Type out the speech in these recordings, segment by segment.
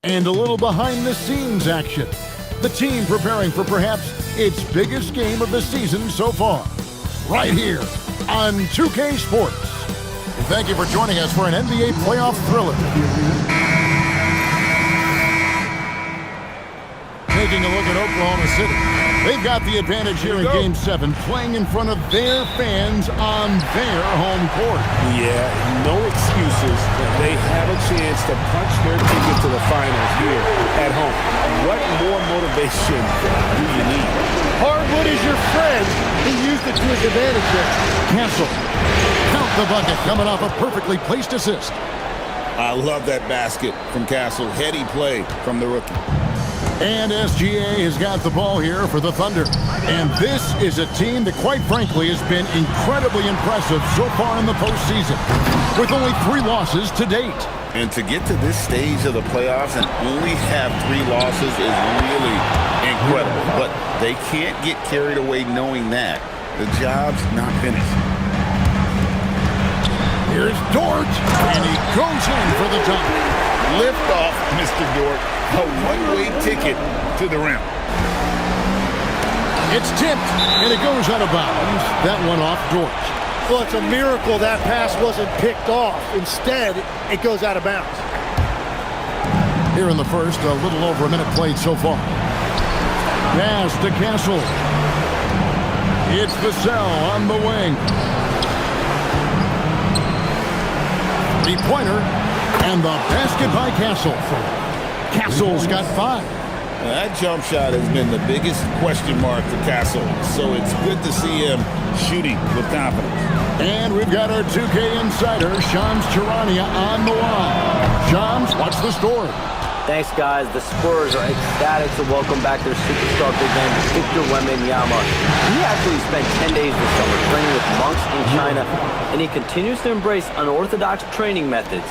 and a little behind-the-scenes action. The team preparing for perhaps its biggest game of the season so far, right here on 2K Sports. And thank you for joining us for an NBA playoff thriller. Taking a look at Oklahoma City. They've got the advantage here in Game 7, playing in front of their fans on their home court. Yeah, no excuses. They have a chance to punch their ticket to the finals here at home. What more motivation do you need? Hardwood is your friend. He used it to his advantage there. Castle. Count the bucket, coming off a perfectly placed assist. I love that basket from Castle. Heady play from the rookie. And SGA has got the ball here for the Thunder. And this is a team that, quite frankly, has been incredibly impressive so far in the postseason, with only 3 losses to date. And to get to this stage of the playoffs and only have 3 losses is really incredible. But they can't get carried away knowing that. The job's not finished. Here's Dort, and he goes in for the dunk. Lift off, Mr. Dort. A one-way ticket to the rim. It's tipped, and it goes out of bounds. That one off Dort. Well, it's a miracle that pass wasn't picked off. Instead, it goes out of bounds. Here in the first, a little over a minute played so far. Pass to Castle. It's Vassell on the wing. 3-pointer, and the basket by Castle. Castle's got 5. That jump shot has been the biggest question mark for Castle, so it's good to see him shooting with confidence. And we've got our 2K insider, Shams Charania, on the line. Shams, what's the story? Thanks, guys. The Spurs are ecstatic to welcome back their superstar big man, Victor Wembanyama. He actually spent 10 days this summer training with monks in China, and he continues to embrace unorthodox training methods.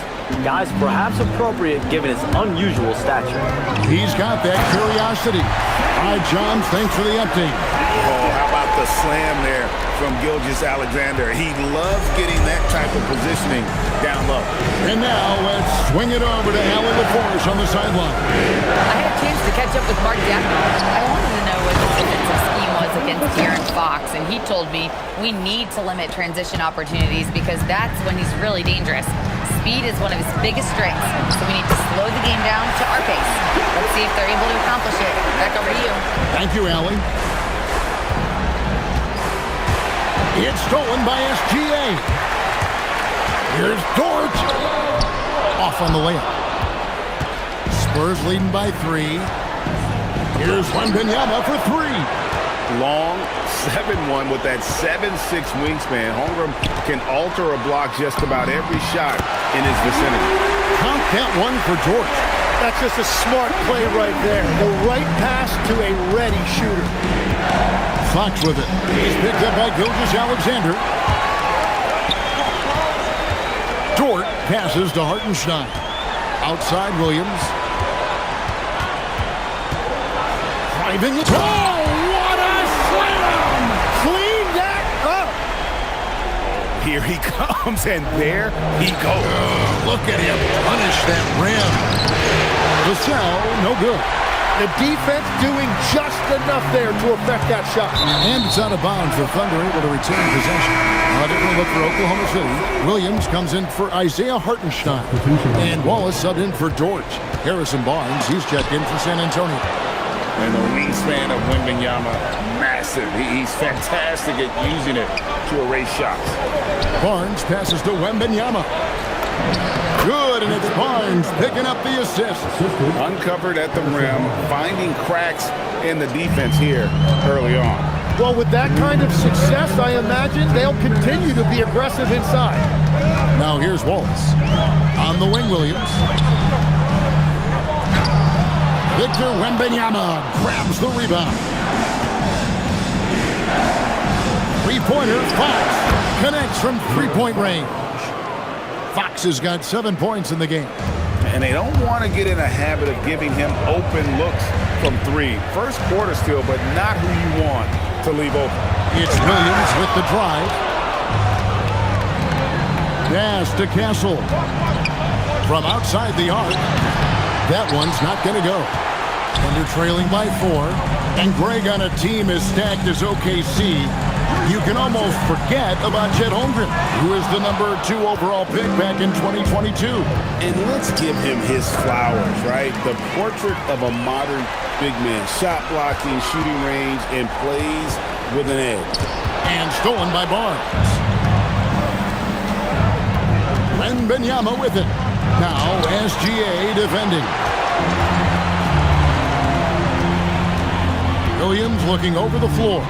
Guys, perhaps appropriate given his unusual stature. He's got that curiosity. All right, John, thanks for the update. Oh, how about the slam there from Gilgeous-Alexander? He loves getting that type of positioning down low. And now let's swing it over to Allen LaForge on the sideline. I had a chance to catch up with Mark Davenport. I wanted to know what the defensive scheme was against De'Aaron Fox, and he told me we need to limit transition opportunities because that's when he's really dangerous. Speed is one of his biggest strengths, so we need to slow the game down to our pace. Let's see if they're able to accomplish it. Back over to you. Thank you, Allie. It's stolen by SGA. Here's Dort. Off on the layup. Spurs leading by 3. Here's Wembanyama for 3. Long 7-1 with that 7'6" wingspan. Holmgren can alter a block just about every shot in his vicinity. Count that one for Dort. That's just a smart play right there. The right pass to a ready shooter. Fox with it. He's picked up by Gilgeous-Alexander. Dort passes to Hartenstein. Outside Williams. Driving it. Oh, what a slam! Clean that up. Here he comes, and there he goes. Look at him punish that rim. Vassell, no good. The defense doing just enough there to affect that shot. And it's out of bounds. The Thunder able to retain possession. A different look for Oklahoma City. Williams comes in for Isaiah Hartenstein. And Wallace subbed in for Dort. Harrison Barnes, he's checked in for San Antonio. And the wingspan of Wembanyama, massive. He's fantastic at using it to erase shots. Barnes passes to Wembanyama. Good, and it's Barnes picking up the assist. Uncovered at the rim, finding cracks in the defense here early on. Well, with that kind of success, I imagine they'll continue to be aggressive inside. Now here's Wallace. On the wing, Williams. Victor Wembanyama grabs the rebound. 3-pointer, Fox connects from 3-point range. Fox has got 7 points in the game. And they don't want to get in a habit of giving him open looks from 3. First quarter still, but not who you want to leave open. It's Williams with the drive. Pass to Castle. From outside the arc. That one's not going to go. Thunder trailing by 4. And Greg, on a team as stacked as OKC, you can almost forget about Chet Holmgren, who is the number 2 overall pick back in 2022. And let's give him his flowers, right? The portrait of a modern big man. Shot blocking, shooting range, and plays with an edge. And stolen by Barnes. Wembanyama with it. Now SGA defending. Williams looking over the floor.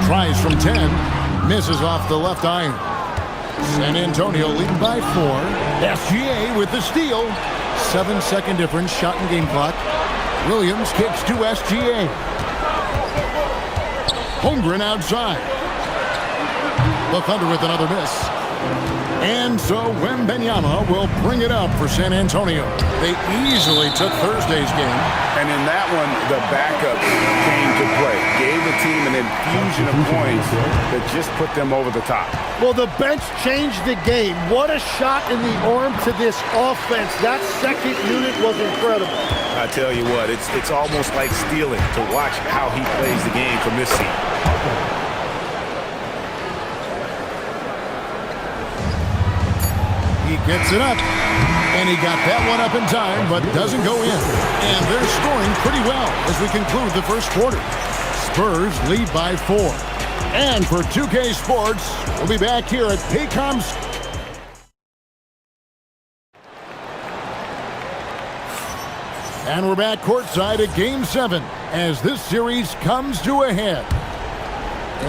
Tries from 10. Misses off the left iron. San Antonio leading by 4. SGA with the steal. 7-second difference, shot and game clock. Williams kicks to SGA. Holmgren outside. The Thunder with another miss. And so Wembanyama will bring it up for San Antonio. They easily took Thursday's game. And in that one, the backup came to play. Gave the team an infusion of points that just put them over the top. Well, the bench changed the game. What a shot in the arm to this offense. That second unit was incredible. I tell you what, it's almost like stealing to watch how he plays the game from this seat. He gets it up, and he got that one up in time, but doesn't go in. And they're scoring pretty well as we conclude the first quarter. Spurs lead by 4. And for 2K Sports, we'll be back here at Paycom's. And we're back courtside at Game 7 as this series comes to a head.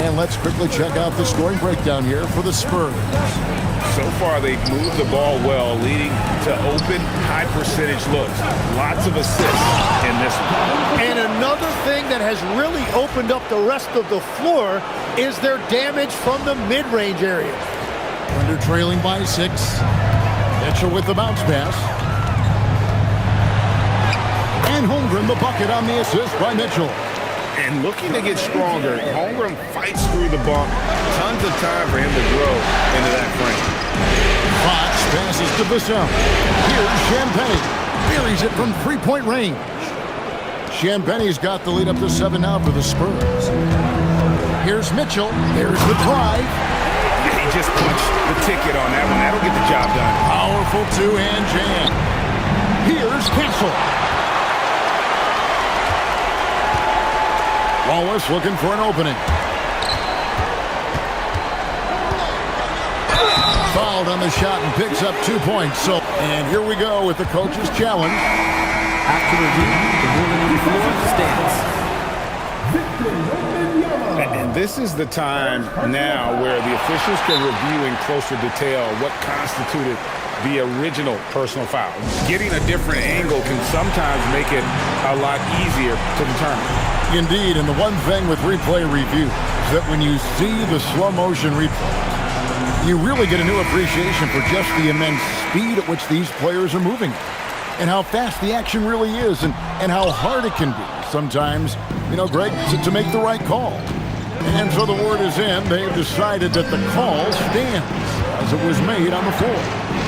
And let's quickly check out the scoring breakdown here for the Spurs. So far, they've moved the ball well, leading to open, high-percentage looks. Lots of assists in this one. And another thing that has really opened up the rest of the floor is their damage from the mid-range area. Thunder trailing by 6. Mitchell with the bounce pass. And Holmgren the bucket on the assist by Mitchell. And looking to get stronger, Holmgren fights through the bump. Tons of time for him to grow into that frame. Fox passes to Vassell. Here's Champagnie. Buries it from three-point range. Champagnie's got the lead up to 7 now for the Spurs. Here's Mitchell. Here's the drive. Yeah, he just punched the ticket on that one. That'll get the job done. Powerful two-hand jam. Here's Castle. Wallace looking for an opening. Fouled on the shot and picks up 2 points. And here we go with the coach's challenge. After review, the ruling on the floor stands. And this is the time now where the officials can review in closer detail what constituted the original personal foul. Getting a different angle can sometimes make it a lot easier to determine. Indeed, and the one thing with replay review is that when you see the slow motion replay, you really get a new appreciation for just the immense speed at which these players are moving and how fast the action really is and how hard it can be sometimes, Greg, to make the right call. And so the word is in. They've decided that the call stands as it was made on the floor.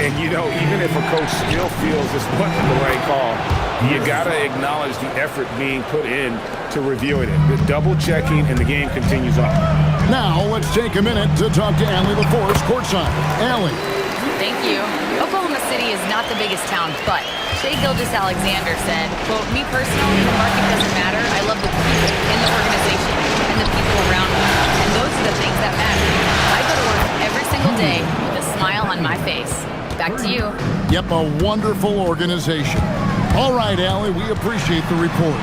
And, even if a coach still feels this wasn't the right call, you got to acknowledge the effort being put in to reviewing it. The double-checking, and the game continues on. Now, let's take a minute to talk to Allie LaForce courtside. Allie. Thank you. Oklahoma City is not the biggest town, but Shai Gilgeous-Alexander said, quote, "Me personally, the market doesn't matter. I love the people in the organization and the people around me. And those are the things that matter. I go to work every single day with a smile on my face." Back to you. Yep, a wonderful organization. All right, Allie, we appreciate the report.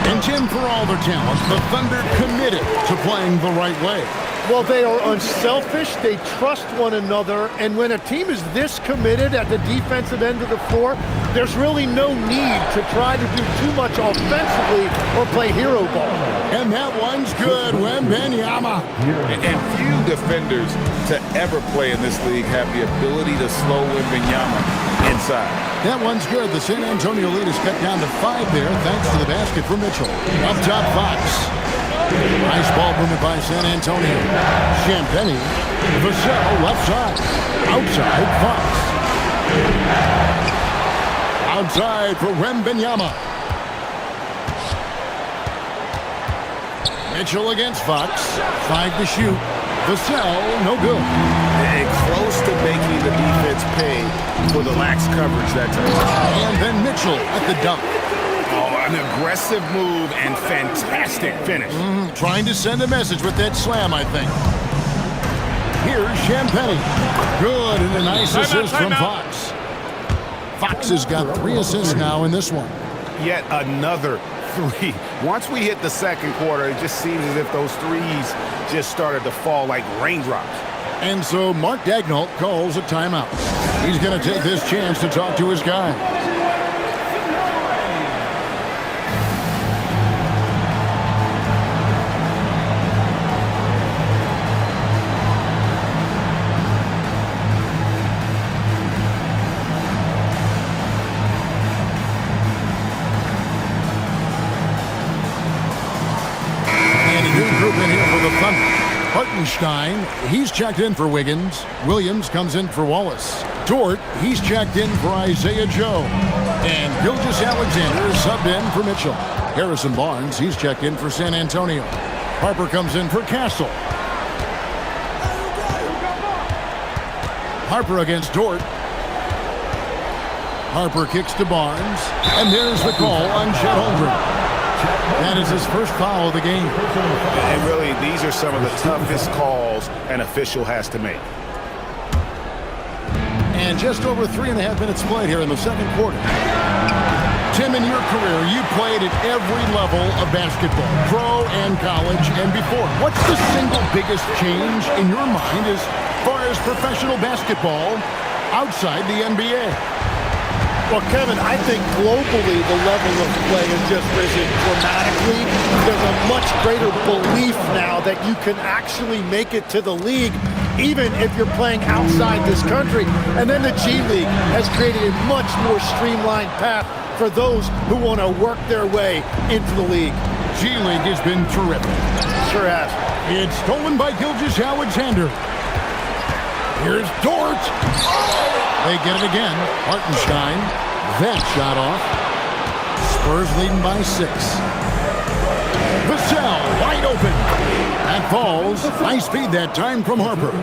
And Jim, for all their talent, the Thunder committed to playing the right way. Well, they are unselfish. They trust one another. And when a team is this committed at the defensive end of the floor, there's really no need to try to do too much offensively or play hero ball. And that one's good, Wembanyama. And few defenders to ever play in this league have the ability to slow Wembanyama inside. That one's good. The San Antonio lead is cut down to 5 there, thanks to the basket from Mitchell. Up top, Fox. Nice ball movement by San Antonio. Champagnie. Vassell left side. Outside, Fox. Outside for Wembanyama. Mitchell against Fox. 5 to shoot. Vassell, no good. And close to making the defense pay for the lax coverage that time. And then Mitchell at the dunk. Oh, an aggressive move and fantastic finish. Trying to send a message with that slam, I think. Here's Champagnie. Good, and a nice assist from Fox. Fox has got 3 assists now in this one. Yet another 3. Once we hit the second quarter, it just seems as if those threes just started to fall like raindrops. And so Mark Daigneault calls a timeout. He's going to take this chance to talk to his guy. Hartenstein, he's checked in for Wiggins. Williams comes in for Wallace. Dort, he's checked in for Isaiah Joe. And Gilgeous-Alexander is subbed in for Mitchell. Harrison Barnes, he's checked in for San Antonio. Harper comes in for Castle. Harper against Dort. Harper kicks to Barnes. And there's the call on Chet Holmgren. That is his first foul of the game. And really, these are some of the toughest calls an official has to make. And just over 3.5 minutes played here in the second quarter. Tim, in your career, you played at every level of basketball, pro and college and before. What's the single biggest change in your mind as far as professional basketball outside the NBA? Well, Kevin, I think globally the level of play has just risen dramatically. There's a much greater belief now that you can actually make it to the league, even if you're playing outside this country. And then the G League has created a much more streamlined path for those who want to work their way into the league. G League has been terrific. Sure has. It's stolen by Gilgeous-Alexander. Here's Dort. They get it again. Hartenstein. That shot off. Spurs leading by 6. Vassell wide open. That falls. Nice speed that time from Harper.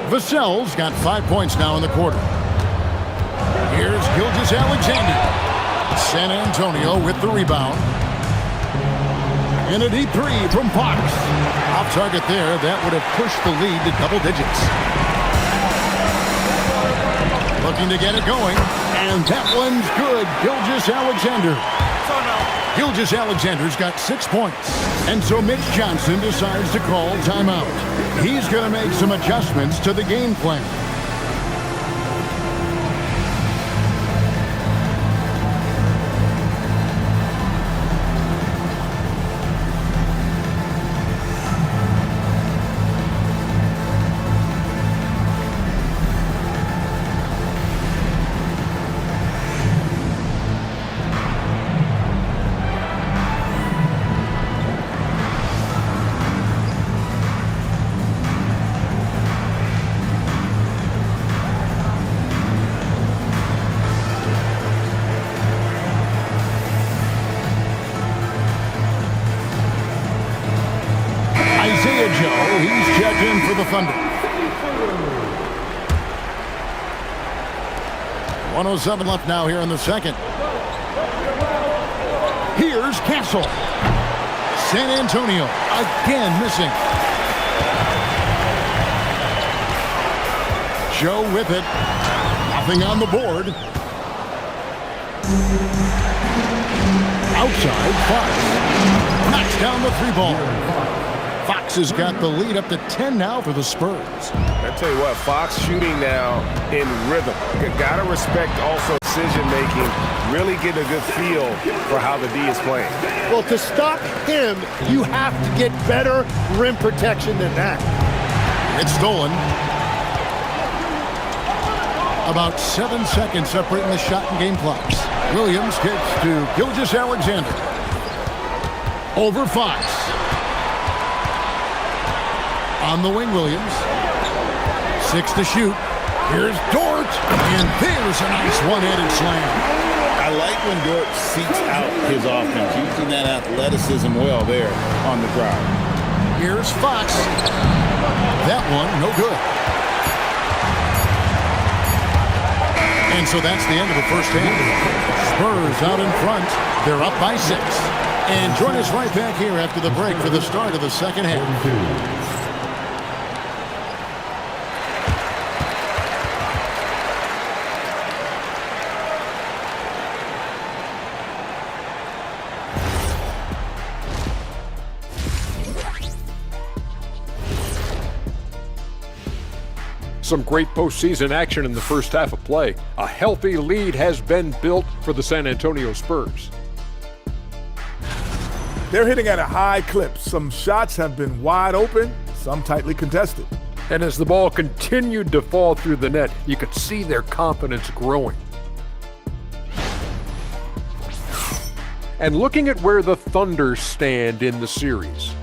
Vassell's got 5 points now in the quarter. Here's Gilgeous-Alexander. San Antonio with the rebound. And a deep 3 from Fox. Off target there. That would have pushed the lead to double digits. Looking to get it going. And that one's good. Gilgeous-Alexander. Gilgeous-Alexander's got 6 points. And so Mitch Johnson decides to call timeout. He's going to make some adjustments to the game plan. He's checked in for the Thunder. 1:07 left now here in the second. Here's Castle. San Antonio again missing. Joe with it. Nothing on the board. Outside, Fox. Knocks down the 3-ball. Fox has got the lead up to 10 now for the Spurs. I tell you what, Fox shooting now in rhythm. You gotta respect also decision-making, really get a good feel for how the D is playing. Well, to stop him, you have to get better rim protection than that. It's stolen. About 7 seconds separating the shot and game clocks. Williams kicks to Gilgeous-Alexander. Over Fox. On the wing, Williams. 6 to shoot. Here's Dort, and there's a nice one-handed slam. I like when Dort seeks out his offense, using that athleticism well there on the drive. Here's Fox. That one, no good. And so that's the end of the first half. Spurs out in front. They're up by 6. And join us right back here after the break for the start of the second half. Some great postseason action in the first half of play. A healthy lead has been built for the San Antonio Spurs. They're hitting at a high clip. Some shots have been wide open, some tightly contested. And as the ball continued to fall through the net, you could see their confidence growing. And looking at where the Thunder stand in the series,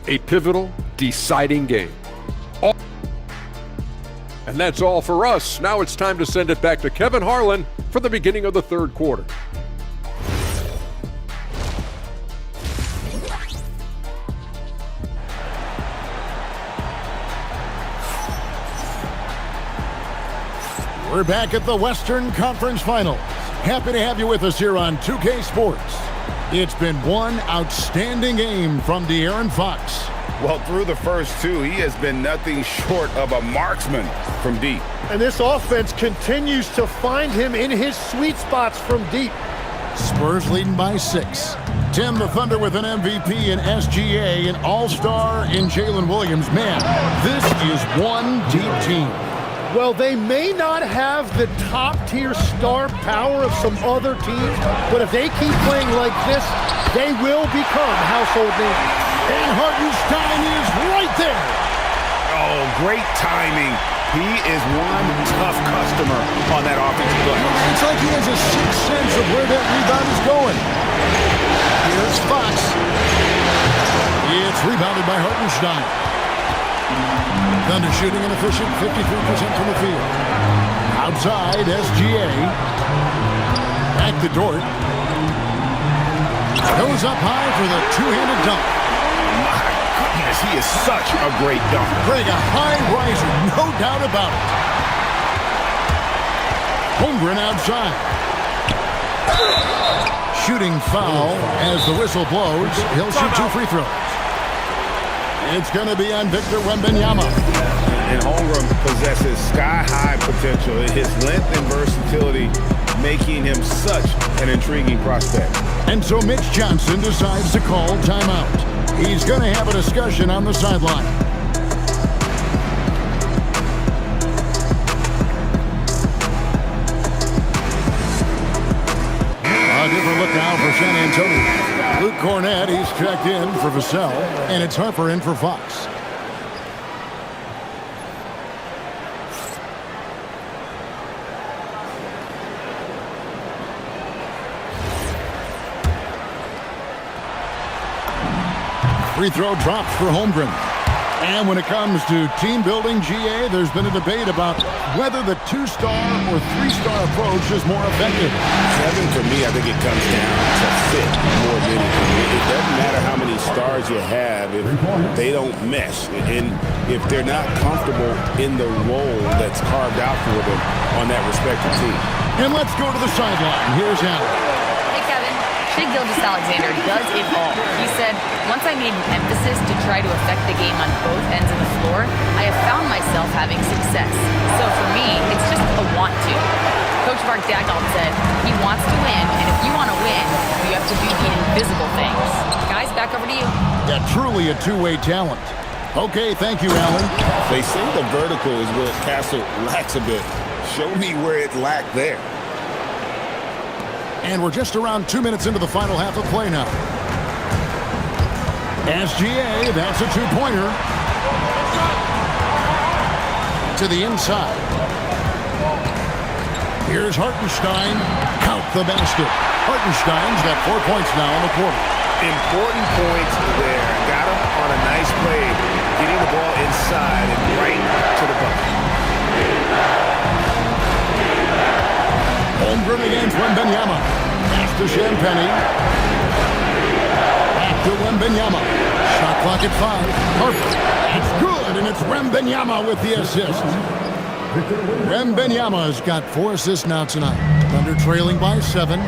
a pivotal, deciding game. And that's all for us. Now it's time to send it back to Kevin Harlan for the beginning of the third quarter. We're back at the Western Conference Finals. Happy to have you with us here on 2K Sports. It's been one outstanding game from De'Aaron Fox. Well, through the first two, he has been nothing short of a marksman from deep. And this offense continues to find him in his sweet spots from deep. Spurs leading by 6. Tim, the Thunder with an MVP in SGA, an all-star in Jalen Williams. Man, this is one deep team. Well, they may not have the top-tier star power of some other teams, but if they keep playing like this, they will become household names. And Hartenstein is right there. Oh, great timing. He is one tough customer on that offensive play. It's like he has a sixth sense of where that rebound is going. Here's Fox. It's rebounded by Hartenstein. Thunder shooting an efficient 53% from the field. Outside, SGA. Back to Dort. Goes up high for the two-handed dunk. My goodness, he is such a great dunker. Greg, a high riser, no doubt about it. Holmgren outside. Shooting foul as the whistle blows. He'll shoot 2 free throws. It's going to be on Victor Wembanyama. And Holmgren possesses sky-high potential. His length and versatility making him such an intriguing prospect. And so Mitch Johnson decides to call timeout. He's going to have a discussion on the sideline. A different look now for San Antonio. Luke Cornett, he's checked in for Vassell, and it's Harper in for Fox. Free throw drops for Holmgren. And when it comes to team building, GA, there's been a debate about whether the 2-star or 3-star approach is more effective. Kevin, for me, I think it comes down to fit more than anything. It doesn't matter how many stars you have if they don't mesh. And if they're not comfortable in the role that's carved out for them on that respective team. And let's go to the sideline. Here's Allen. Hey, Kevin. Shai Gilgeous-Alexander does it all. He said, once I made an emphasis to try to affect the game on both ends of the floor, I have found myself having success. So for me, it's just a want to. Coach Mark Daigneault said he wants to win, and if you want to win, you have to do the invisible things. Guys, back over to you. Yeah, truly a two-way talent. Okay, thank you, Allen. They say the vertical is where Castle lacks a bit. Show me where it lacked there. And we're just around 2 minutes into the final half of play now. SGA, that's a two-pointer. To the inside. Here's Hartenstein. Count the basket. Hartenstein's got 4 points now in the quarter. Important points there. Got him on a nice play, getting the ball inside and right to the bucket. Holmgren against Wembanyama. Pass to Champagny. Back to Wembanyama. Shot clock at 5. Harper. That's good, and it's Wembanyama with the assist. Wembanyama's got 4 assists now tonight. Thunder trailing by 7.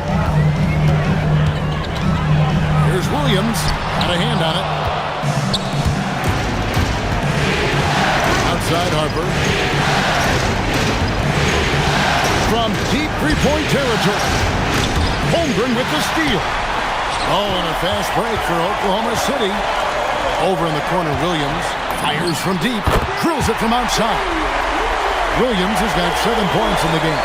Here's Williams. Got a hand on it. Outside Harper. From deep three-point territory. Holmgren with the steal. Oh, and a fast break for Oklahoma City. Over in the corner, Williams fires from deep. Drills it from outside. Williams has got 7 points in the game.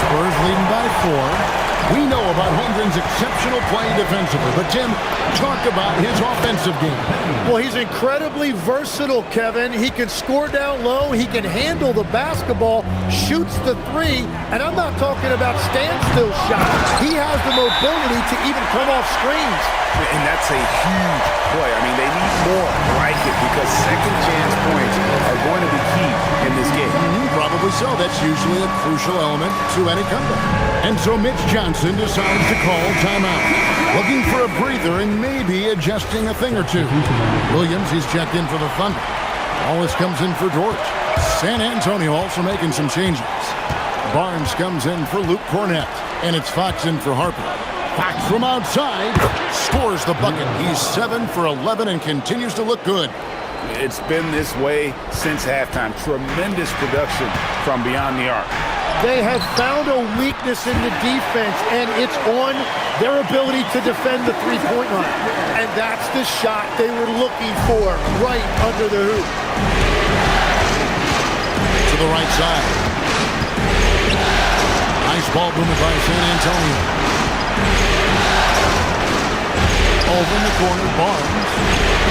Spurs leading by 4. We know about Holmgren's exceptional play defensively, but Tim, talk about his offensive game. Well, he's incredibly versatile, Kevin. He can score down low, he can handle the basketball, shoots the 3, and I'm not talking about standstill shots. He has the mobility to even come off screens. And that's a huge play. I mean, they need more like it because second chance points are going to be key in this game. Probably so. That's usually a crucial element to any comeback. And so Mitch Johnson decides to call timeout. Looking for a breather and maybe adjusting a thing or two. Williams, he's checked in for the Thunder. Wallace comes in for George. San Antonio also making some changes. Barnes comes in for Luke Cornett. And it's Fox in for Harper. Fox from outside scores the bucket. He's 7 for 11 and continues to look good. It's been this way since halftime. Tremendous production from beyond the arc. They have found a weakness in the defense, and it's on their ability to defend the three-point line. And that's the shot they were looking for right under the hoop. To the right side. Nice ball movement by San Antonio. Over in the corner, Barnes.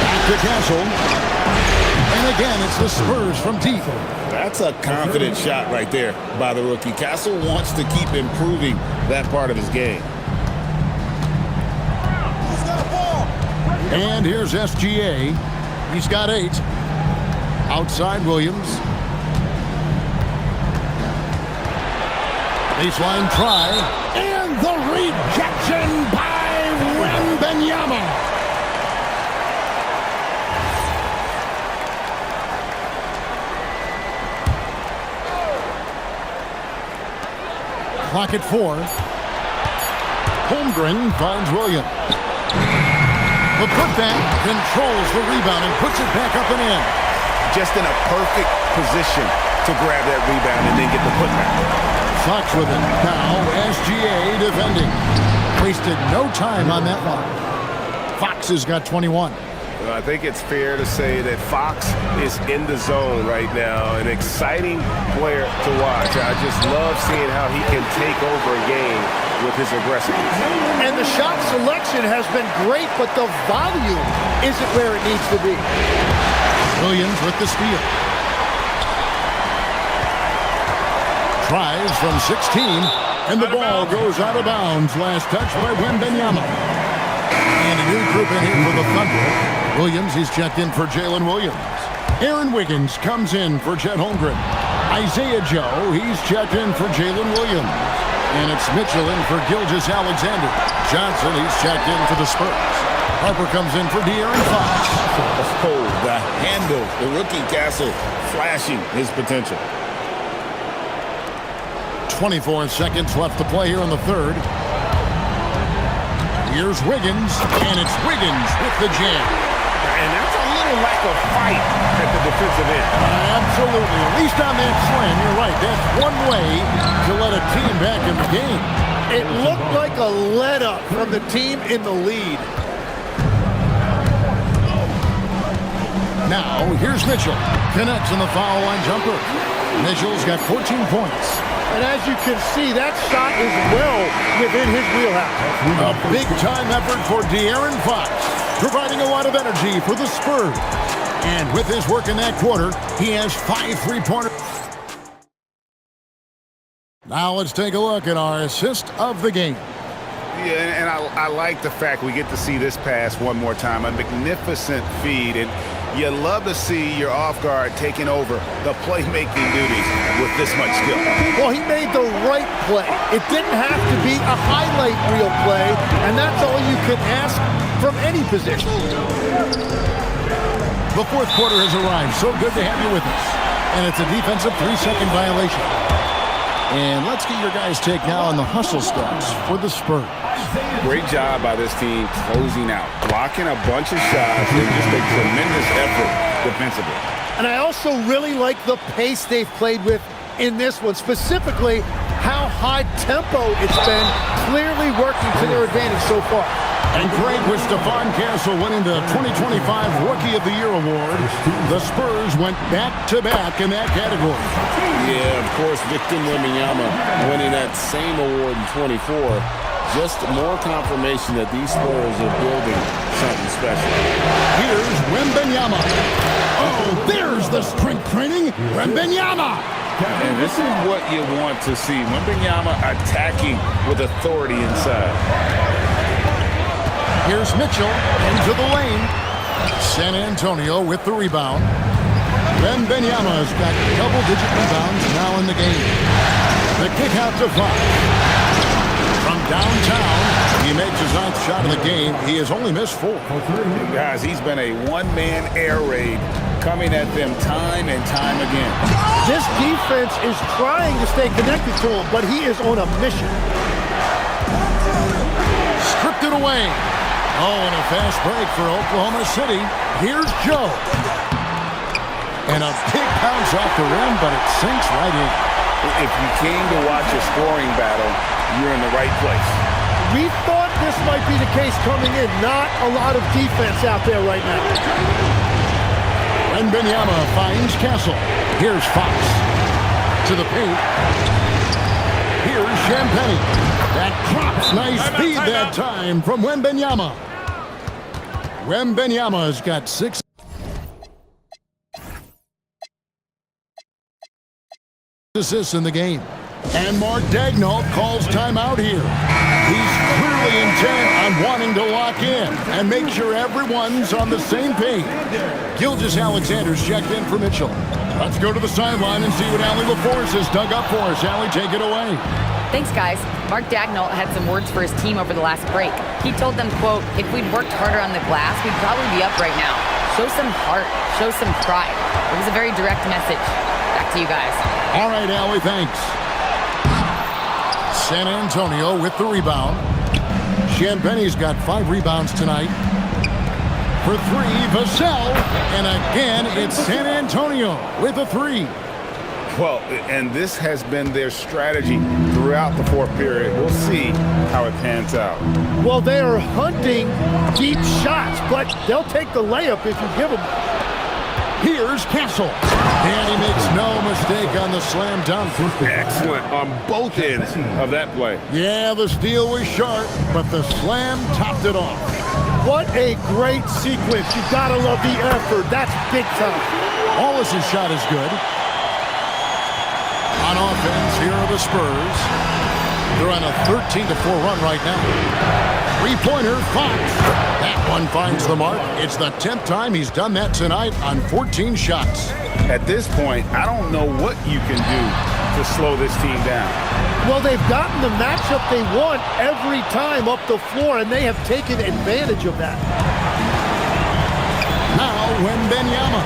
Back to Castle. And again, it's the Spurs from deep. That's a confident shot right there by the rookie. Castle wants to keep improving that part of his game. And here's SGA. He's got 8. Outside Williams. Baseline try. And the rejection by Wembanyama. Clock at 4. Holmgren finds Williams. The putback controls the rebound and puts it back up and in. Just in a perfect position to grab that rebound and then get the putback. Fox with it. Now SGA defending. Wasted no time on that one. Fox has got 21. I think it's fair to say that Fox is in the zone right now. An exciting player to watch. I just love seeing how he can take over a game with his aggressiveness. And the shot selection has been great, but the volume isn't where it needs to be. Williams with the steal. Tries from 16, and the ball goes out of bounds. Last touch by Wembanyama. And a new group in here for the Thunder. Williams, he's checked in for Jalen Williams. Aaron Wiggins comes in for Chet Holmgren. Isaiah Joe, he's checked in for Jalen Williams. And it's Mitchell in for Gilgeous Alexander. Johnson, he's checked in for the Spurs. Harper comes in for De'Aaron Fox. Oh, the handle. The rookie Castle flashing his potential. 24 seconds left to play here in the third. Here's Wiggins, and it's Wiggins with the jam. And that's a little lack of fight at the defensive end. Absolutely. At least on that slam, you're right. That's one way to let a team back in the game. It looked like a let-up from the team in the lead. Now, here's Mitchell. Connects in the foul line jumper. Mitchell's got 14 points. And as you can see, that shot is well within his wheelhouse. A big-time effort for De'Aaron Fox, providing a lot of energy for the Spurs. And with his work in that quarter, he has 5 3-pointers. Now let's take a look at our assist of the game. Yeah, and I like the fact we get to see this pass one more time. A magnificent feed, and you love to see your off guard taking over the playmaking duties with this much skill. Well, he made the right play. It didn't have to be a highlight reel play, and that's all you can ask from any position. The fourth quarter has arrived. So good to have you with us. And it's a defensive 3-second violation. And let's get your guys' take now on the hustle stats for the Spurs. Great job by this team closing out, blocking a bunch of shots, and just a tremendous effort defensively. And I also really like the pace they've played with in this one, specifically how high tempo it's been, clearly working to their advantage so far. And great with Stephon Castle winning the 2025 Rookie of the Year award. The Spurs went back-to-back in that category. Yeah, of course, Victor Wembanyama winning that same award in 24. Just more confirmation that these Spurs are building something special. Here's Wembanyama. Oh, there's the strength training. Wembanyama. And this is what you want to see. Wembanyama attacking with authority inside. Here's Mitchell into the lane. San Antonio with the rebound. Wembanyama's got double-digit rebounds now in the game. The kick out to Fox. From downtown, he makes his 9th shot of the game. He has only missed 4. Guys, he's been a one-man air raid coming at them time and time again. This defense is trying to stay connected to him, but he is on a mission. Stripped it away. Oh, and a fast break for Oklahoma City. Here's Joe. And a big bounce off the rim, but it sinks right in. If you came to watch a scoring battle, you're in the right place. We thought this might be the case coming in. Not a lot of defense out there right now. Wembanyama finds Castle. Here's Fox. To the paint. Here's Champagnie. That drops. Nice feed that time from Wembanyama. Wembanyama's got 6 assists in the game. And Mark Daigneault calls timeout here. He's clearly intent on wanting to lock in and make sure everyone's on the same page. Gilgeous-Alexander's checked in for Mitchell. Let's go to the sideline and see what Allie LaForce has dug up for us. Allie, take it away. Thanks, guys. Mark Daigneault had some words for his team over the last break. He told them, quote, if we'd worked harder on the glass, we'd probably be up right now. Show some heart. Show some pride. It was a very direct message. Back to you guys. All right, Allie, thanks. San Antonio with the rebound. Champagnie's got 5 rebounds tonight. For 3, Vassell. And again, it's San Antonio with a 3. Well, and this has been their strategy throughout the fourth period. We'll see how it pans out. Well, they are hunting deep shots, but they'll take the layup if you give them. Here's Castle. And he makes no mistake on the slam dunk. Excellent on both ends of that play. Yeah, the steal was sharp, but the slam topped it off. What a great sequence. You gotta love the effort. That's big time. Wallace's shot is good. On offense, here are the Spurs. They're on a 13-4 run right now. Three-pointer, Fox. That one finds the mark. It's the 10th time he's done that tonight on 14 shots. At this point, I don't know what you can do to slow this team down. Well, they've gotten the matchup they want every time up the floor, and they have taken advantage of that. Now, Wembanyama.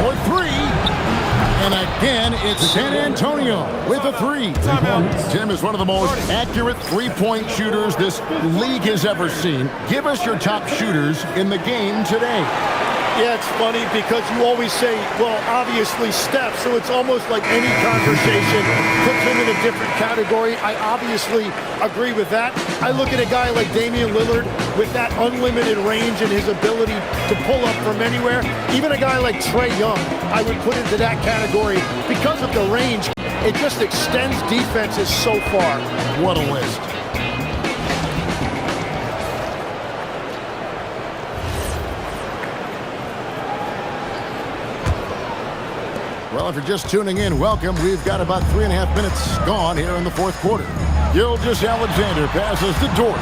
For 3. And again, it's San Antonio with a 3. Tim is one of the most accurate three-point shooters this league has ever seen. Give us your top shooters in the game today. Yeah, it's funny because you always say, well, obviously Steph, so it's almost like any conversation puts him in a different category. I obviously agree with that. I look at a guy like Damian Lillard with that unlimited range and his ability to pull up from anywhere. Even a guy like Trae Young, I would put into that category because of the range. It just extends defenses so far. What a list. Well, if you're just tuning in, welcome. We've got about 3.5 minutes gone here in the fourth quarter. Gilgeous-Alexander passes to Dort.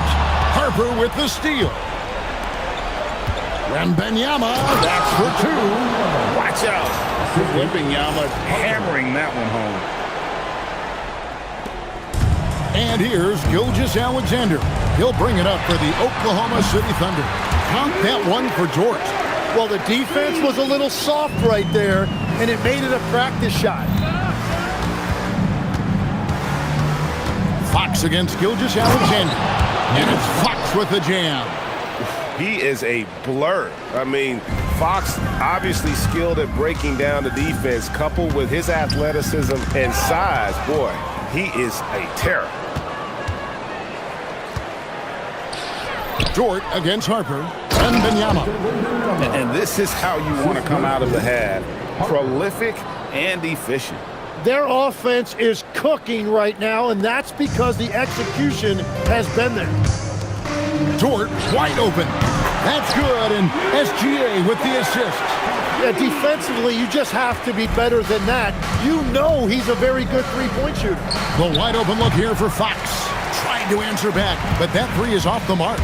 Harper with the steal. Wembanyama, that's for two. Watch out. Wembanyama hammering that one home. And here's Gilgeous-Alexander. He'll bring it up for the Oklahoma City Thunder. Count that one for Dort. Well, the defense was a little soft right there, and it made it a practice shot. Fox against Gilgeous-Alexander. And it's Fox with the jam. He is a blur. I mean, Fox obviously skilled at breaking down the defense, coupled with his athleticism and size. Boy, he is a terror. Dort against Harper. Wembanyama. And this is how you want to come out of the half. Prolific and efficient. Their offense is cooking right now, and that's because the execution has been there. Dort wide open. That's good, and SGA with the assist. Yeah, defensively, you just have to be better than that. You know he's a very good three-point shooter. The wide open look here for Fox. Trying to answer back, but that three is off the mark.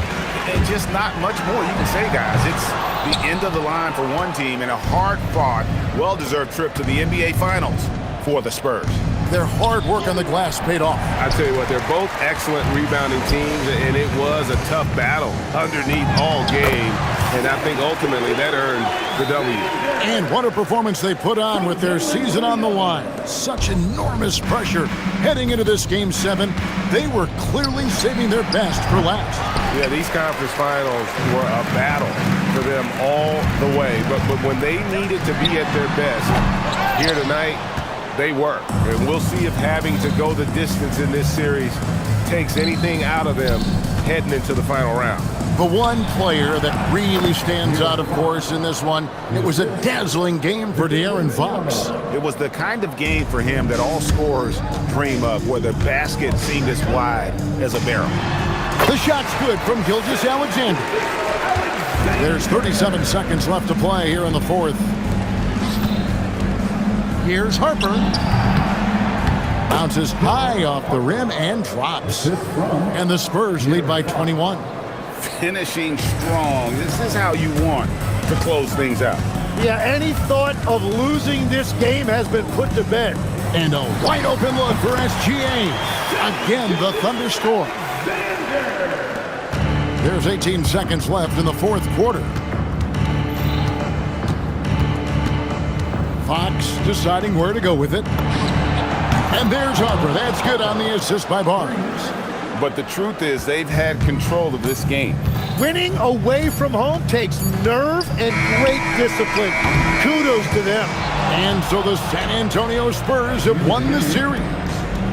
And just not much more you can say, guys. It's the end of the line for one team and a hard-fought, well-deserved trip to the NBA Finals for the Spurs. Their hard work on the glass paid off. I tell you what, they're both excellent rebounding teams, and it was a tough battle underneath all game, and I think ultimately that earned the W. And what a performance they put on with their season on the line. Such enormous pressure heading into this Game 7. They were clearly saving their best for last. Yeah, these conference finals were a battle for them all the way, but when they needed to be at their best here tonight, they were. And we'll see if having to go the distance in this series takes anything out of them heading into the final round. The one player that really stands out, of course, in this one, it was a dazzling game for De'Aaron Fox. It was the kind of game for him that all scorers dream of, where the basket seemed as wide as a barrel. The shot's good from Gilgeous-Alexander. There's 37 seconds left to play here in the fourth. Here's Harper. Bounces high off the rim and drops. And the Spurs lead by 21. Finishing strong. This is how you want to close things out. Yeah, any thought of losing this game has been put to bed. And a wide open look for SGA. Again, the Thunder score. There's 18 seconds left in the fourth quarter. Fox deciding where to go with it. And there's Harper. That's good on the assist by Barnes. But the truth is they've had control of this game. Winning away from home takes nerve and great discipline. Kudos to them. And so the San Antonio Spurs have won the series.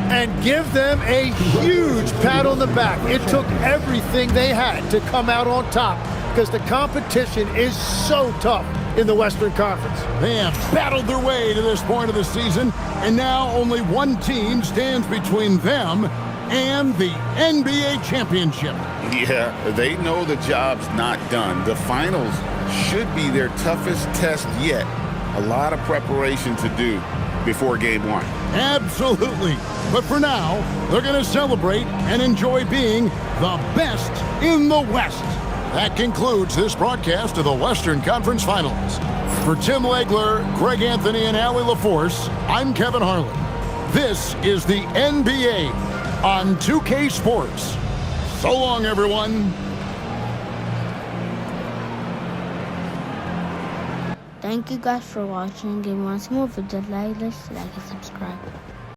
And give them a huge pat on the back. It took everything they had to come out on top because the competition is so tough in the Western Conference. They have battled their way to this point of the season, and now only one team stands between them and the NBA championship. Yeah, they know the job's not done. The finals should be their toughest test yet. A lot of preparation to do before Game 1. Absolutely. But for now, they're going to celebrate and enjoy being the best in the West. That concludes this broadcast of the Western Conference Finals. For Tim Legler, Greg Anthony, and Allie LaForce, I'm Kevin Harlan. This is the NBA on 2K Sports. So long, everyone. Thank you guys for watching. If you want some more videos, like and subscribe.